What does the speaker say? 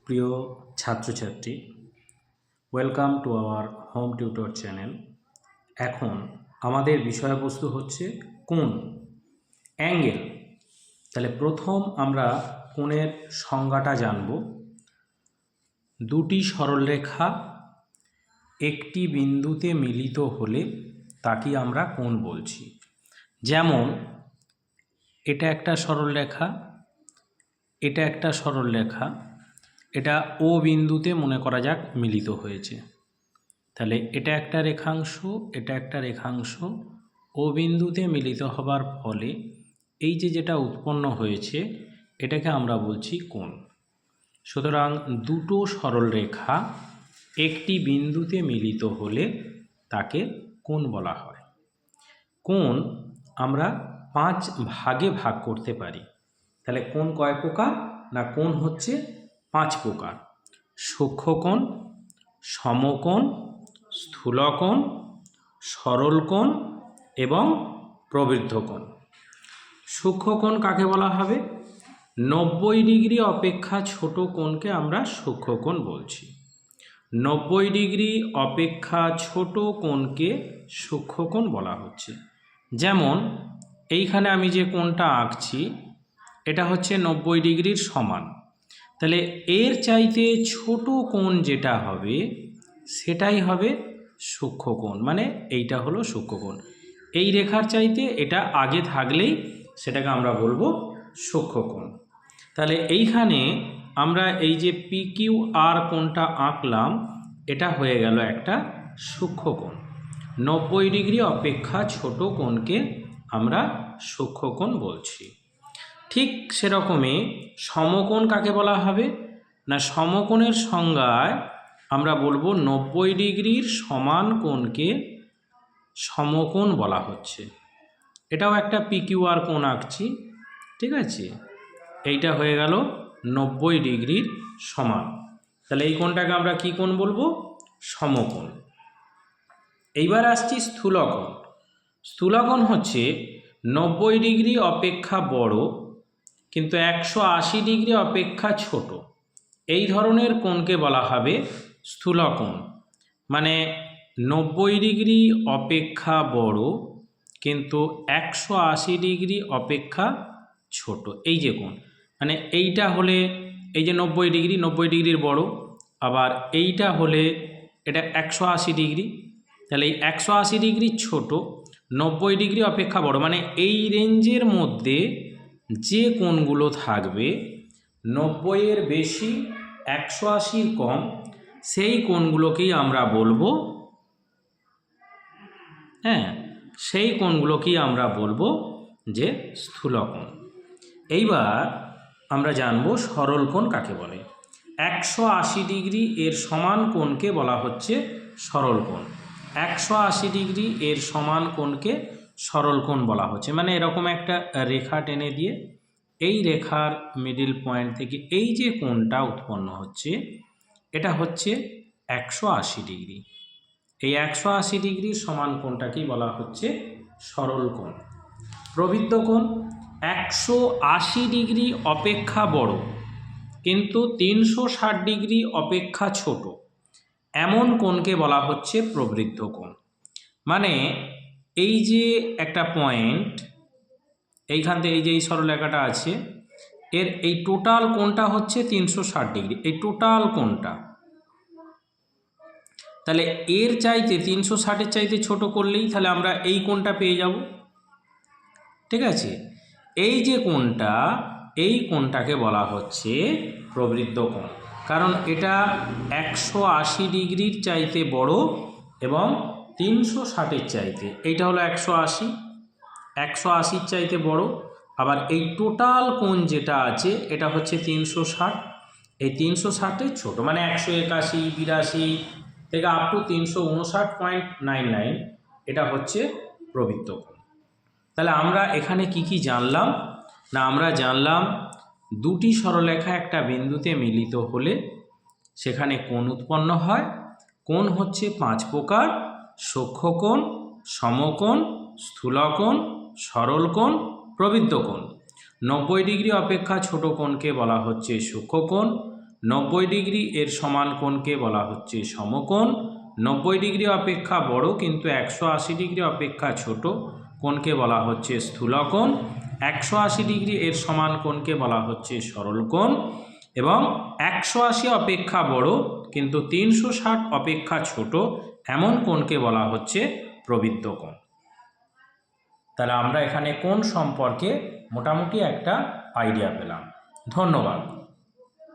প্রিয় ছাত্রছাত্রী, welcome to our home tutor channel. এখন আমাদের বিষয়বস্তু হচ্ছে কোণ, অ্যাঙ্গেল। তাহলে প্রথম আমরা কোণের সংজ্ঞাটা জানব। দুটি সরলরেখা একটি বিন্দুতে মিলিত হলে তাকে আমরা কোণ বলছি। যেমন এটা একটা সরলরেখা, এটা একটা সরলরেখা, এটা ও বিন্দুতে মনে করা যাক মিলিত হয়েছে। তাহলে এটা একটা রেখাংশ, এটা একটা রেখাংশ ও বিন্দুতে মিলিত হবার ফলে এই যেটা উৎপন্ন হয়েছে এটাকে আমরা বলছি কোণ। সুতরাং দুটো সরলরেখা একটি বিন্দুতে মিলিত হলে তাকে কোণ বলা হয়। কোণ আমরা 5 ভাগে ভাগ করতে পারি। তাহলে কোণ কয় প্রকার? না, কোণ হচ্ছে 5 প্রকার: সূক্ষ্মকোণ, সমকোণ, স্থূলকোণ, সরলকোণ এবং প্রবৃদ্ধকোণ। সূক্ষ্মকোণ কাকে বলা হবে? 90 ডিগ্রি অপেক্ষা ছোট কোণকে আমরা সূক্ষ্মকোণ বলছি। 90 ডিগ্রি অপেক্ষা ছোট কোণকে সূক্ষ্মকোণ বলা হচ্ছে। যেমন এইখানে আমি যে কোণটা আঁকছি এটা হচ্ছে 90 ডিগ্রির সমান। তাহলে এর চাইতে ছোট কোণ যেটা হবে সেটাই হবে সূক্ষ্মকোণ, মানে এইটা হলো সূক্ষ্মকোণ। এই রেখার চাইতে এটা আগে থাকলেই সেটাকে আমরা বলবো সূক্ষ্মকোণ। তাহলে এইখানে আমরা এই যে PQR কোণটা আঁকলাম এটা হয়ে গেল একটা সূক্ষ্মকোণ। 90 ডিগ্রি অপেক্ষা ছোট কোণকে আমরা সূক্ষ্মকোণ বলছি। ঠিক সেরকমই সমকোণ কাকে বলা হবে? না, সমকোণের সংজ্ঞায় আমরা বলবো 90 ডিগ্রির সমান কোণকে সমকোণ বলা হচ্ছে। এটাও একটা PQR কোণ আঁকছি, ঠিক আছে? এইটা হয়ে গেল 90 ডিগ্রির সমান। তাহলে এই কোণটাকে আমরা কি কোণ বলবো? সমকোণ। এইবার আসছি স্থূলকোণ। স্থূলকোণ হচ্ছে 90 ডিগ্রি অপেক্ষা বড় কিন্তু 180 ডিগ্রি অপেক্ষা ছোট। এই ধরনের কোণকে বলা হবে স্থূলকোণ। মানে 90 ডিগ্রি অপেক্ষা বড় কিন্তু 180 ডিগ্রি অপেক্ষা ছোট, এই যে কোণ। মানে এইটা হলে এই যে 90 ডিগ্রির বড়, আবার এইটা হলে এটা 180 ডিগ্রি। তাহলে এই 180 ডিগ্রি ছোট, 90 ডিগ্রি অপেক্ষা বড়, মানে এই রেঞ্জের মধ্যে যে কোণগুলো থাকবে 90-এর বেশি 180-র কম, সেই কোণগুলোকেই আমরা বলবো, সেই কোণগুলোকেই আমরা বলবো যে স্থূলকোণ। এইবার আমরা জানবো সরল কোণ কাকে বলে। 180 ডিগ্রি এর সমান কোণকে বলা হচ্ছে সরল কোণ। 180 ডিগ্রি এর সমান কোণকে সরল কোণ বলা হচ্ছে। মানে এরকম একটা রেখা টেনে দিয়ে এই রেখার মিডিল পয়েন্ট থেকে এই যে কোণটা উৎপন্ন হচ্ছে এটা হচ্ছে 180 ডিগ্রি। এই 180 ডিগ্রি সমান কোণটাকেই বলা হচ্ছে সরল কোণ। প্রবৃদ্ধ কোণ 180 ডিগ্রি অপেক্ষা বড় কিন্তু 360 ডিগ্রি অপেক্ষা ছোট, এমন কোণকে বলা হচ্ছে প্রবৃদ্ধ কোণ। মানে এই যে একটা পয়েন্ট, এইখান থেকে এই যে এই সরলরেখাটা আছে এর এই টোটাল কোণটা হচ্ছে 360 ডিগ্রি, এই টোটাল কোণটা। তাহলে এর চাইতে 360-এর চাইতে ছোট করলেই তাহলে আমরা এই কোণটা পেয়ে যাব, ঠিক আছে? এই যে কোণটা, এই কোণটাকে বলা হচ্ছে প্রবৃদ্ধ কোণ, কারণ এটা 180 ডিগ্রির চাইতে বড় এবং 360-এর চাইতে, এইটা হলো 180-র চাইতে বড়, আবার এই টোটাল কোণ যেটা আছে এটা হচ্ছে 360, এই 360-এর ছোট, মানে 181, 82 থেকে আপ টু 359.99 এটা হচ্ছে প্রবৃদ্ধ কোণ। তাহলে আমরা এখানে কি জানলাম? না, আমরা জানলাম দুটি সরলরেখা একটা বিন্দুতে মিলিত হলে সেখানে কোণ উৎপন্ন হয়। কোণ হচ্ছে 5 প্রকার: সূক্ষ্মকোণ, সমকোণ, স্থূলকোণ, সরলকোণ, প্রবৃদ্ধ কোণ। 90 ডিগ্রি অপেক্ষা ছোট কোণকে বলা হচ্ছে সূক্ষ্মকোণ, 90 ডিগ্রি এর সমান কোণকে বলা হচ্ছে সমকোণ। 90 ডিগ্রি অপেক্ষা বড় কিন্তু 180 ডিগ্রি অপেক্ষা ছোট কোণকে বলা হচ্ছে স্থূলকোণ। 180 ডিগ্রি এর সমান কোণকে বলা হচ্ছে সরলকোণ এবং 180 অপেক্ষা বড় কিন্তু 360 অপেক্ষা ছোট এমন কোণকে বলা হচ্ছে প্রবৃত্ত কোণ। তাহলে আমরা এখানে কোণ সম্পর্কে মোটামুটি একটা আইডিয়া পেলাম। ধন্যবাদ।